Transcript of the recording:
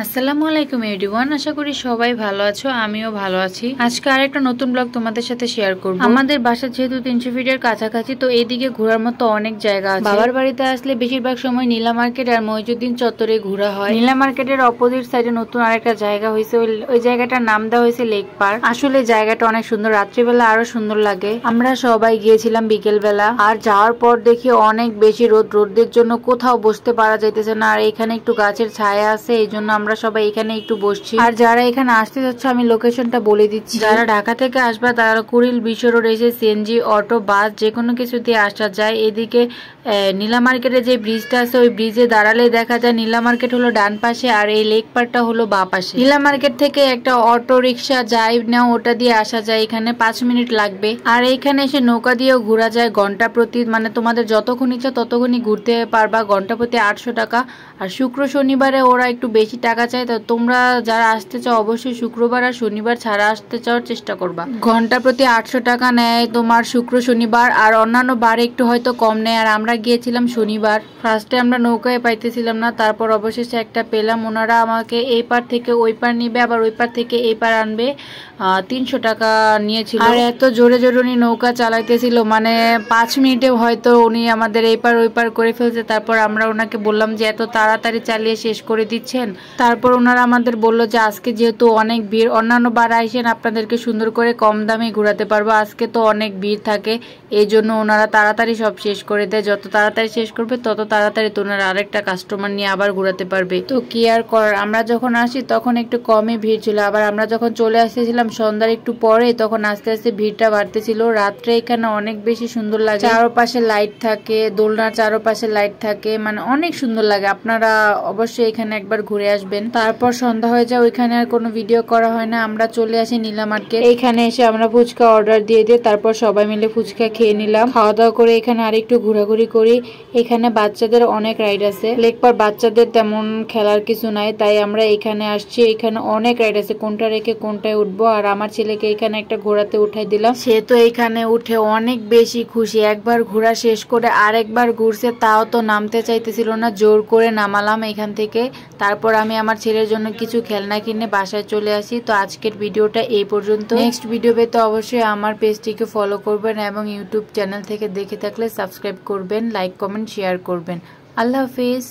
আসসালামু আলাইকুম এভরিওয়ান, আশা করি সবাই ভালো আছো। আমিও ভালো আছি। আজকে আরেকটা নতুন ব্লগ তোমাদের সাথে শেয়ার করব। আমাদের বাসা যেহেতু 300 ফিটের কাছাকাছি, তো এইদিকে ঘোরার মতো অনেক জায়গা আছে। বাবার বাড়িতে আসলে বেশিরভাগ সময় নীলা মার্কেট আর মইজুদ্দিন চত্বরে ঘোরা হয়। নীলা মার্কেটের অপোজিট সাইডে নতুন আরেকটা জায়গা হয়েছে, ওই জায়গাটার নাম দেওয়া হয়েছে লেক পার্ক। আসলে জায়গাটা অনেক সুন্দর, রাত্রিবেলা আরো সুন্দর লাগে। আমরা সবাই গিয়েছিলাম বিকেল বেলা, আর যাওয়ার পর দেখি অনেক বেশি রোদের জন্য কোথাও বসতে পারা যাইতেছে না। আর এখানে একটু গাছের ছায়া আছে, এই জন্য আমরা সবাই এখানে একটু বসছি। আর যারা এখানে আসতে যাচ্ছে আমি লোকেশনটা বলে দিচ্ছি। যারা ঢাকা থেকে আসবে তারা কুড়িল বিশ্ব রোড এসে সিএনজি, অটো, বাস যেকোনো কিছু দিয়ে আসা যায়। এদিকে নীলা মার্কেটে যে ব্রিজটা আছে ওই ব্রিজে দাঁড়ালে দেখা যায় নীলা মার্কেট হলো ডান পাশে আর এই লেক পার্কটা হলো বাঁ পাশে। নীলা মার্কেট থেকে একটা অটো রিক্সা যাই নাও ওটা দিয়ে আসা যায়, এখানে 5 মিনিট লাগবে। আর এইখানে এসে নৌকা দিয়েও ঘোরা যায় ঘন্টা প্রতি, মানে তোমাদের যতক্ষণ ইচ্ছা ততক্ষণই ঘুরতে পারবা। ঘন্টা প্রতি 800 টাকা। আর শুক্র শনিবারে ওরা একটু বেশি টাকা চায়, তো তোমরা যারা আসতে চাও অবশ্যই শুক্রবার আর শনিবার ছাড়া আসতে চাওয়ার চেষ্টা করবা। ঘন্টা প্রতি 800 টাকা নেয় তোমার শুক্র শনিবার, আর অন্যান্য বারে একটু হয়তো কম নেয়। আর আমরা গিয়েছিলাম শনিবার। ফার্স্টে আমরা নৌকায় পাইতেছিলাম না, তারপর অবশেষে একটা পেলাম। ওনারা আমাকে এই পার থেকে ওই পার নিবে, আবার ওই পার থেকে এই পার আনবে। 300 টাকা নিয়েছিল। আর এত জোরে জোরে উনি নৌকা চালাইতেছিল, মানে 5 মিনিটে হয়তো উনি আমাদের এই পার ওই পার করে ফেলছে। তারপর আমরা ওনাকে বললাম যে এত তাড়াতাড়ি চালিয়ে শেষ করে দিচ্ছেন। তারপর ওনারা আমাদের বললো যে আজকে যেহেতু অনেক ভিড়, অন্যান্য বার আইসেন আপনাদেরকে সুন্দর করে কম দামে ঘোরাতে পারবো, আজকে তো অনেক ভিড় থাকে, এই জন্য ওনারা তাড়াতাড়ি সব শেষ করে দেয়। যত তাড়াতাড়ি শেষ করবে তত তাড়াতাড়ি তো ওনারা আরেকটা কাস্টমার নিয়ে আবার ঘোরাতে পারবে। তো কি আর করার, আমরা যখন আসি তখন একটু কমই ভিড় ছিল। আবার আমরা যখন চলে আসতেছিলাম সন্ধ্যার একটু পরে, তখন আস্তে আস্তে ভিড়টা বাড়তেছিল। রাত্রে এখানে অনেক বেশি সুন্দর লাগে, চারপাশে লাইট থাকে, দোলনার চারপাশে লাইট থাকে, মানে অনেক সুন্দর লাগে। আপনারা অবশ্যই এখানে একবার ঘুরে আসবেন। তারপর সন্ধ্যা হয়ে যায়, ওইখানে আর কোনো ভিডিও করা হয় না। আমরা চলে আসি নীলা মার্কেট। এইখানে এসে আমরা ফুচকা অর্ডার দিয়ে দিই, তারপর সবাই মিলে ফুচকা খেয়ে নিলাম। খাওয়া দাওয়া করে এখানে আরেকটু ঘোরাঘুরি করি। এখানে বাচ্চাদের অনেক রাইড আছে। লেক পার্ক বাচ্চাদের তেমন খেলার কিছু নাই, তাই আমরা এখানে আসছি। এখানে অনেক রাইড আছে, কোনটা রেখে কোনটায় উঠবো। আর আমার ছেলেকে এখানে একটা ঘোরাতে উঠাই দিলাম, সে তো এখানে উঠে অনেক বেশি খুশি। একবার ঘোরা শেষ করে আরেকবার ঘুরছে, তাও তো নামতে চাইতেছিল না, জোর করে নামালাম এখান থেকে। তারপর আমি আমার ছেলের জন্য কিছু খেলনা কিনে বাসায় চলে আসি। তো আজকের ভিডিওটা এই পর্যন্ত। নেক্সট ভিডিও পেতে অবশ্যই আমার পেজটিকে ফলো করবেন এবং ইউটিউব চ্যানেল থেকে দেখে থাকলে সাবস্ক্রাইব করবেন, লাইক কমেন্ট শেয়ার করবেন। আল্লাহ হাফিজ।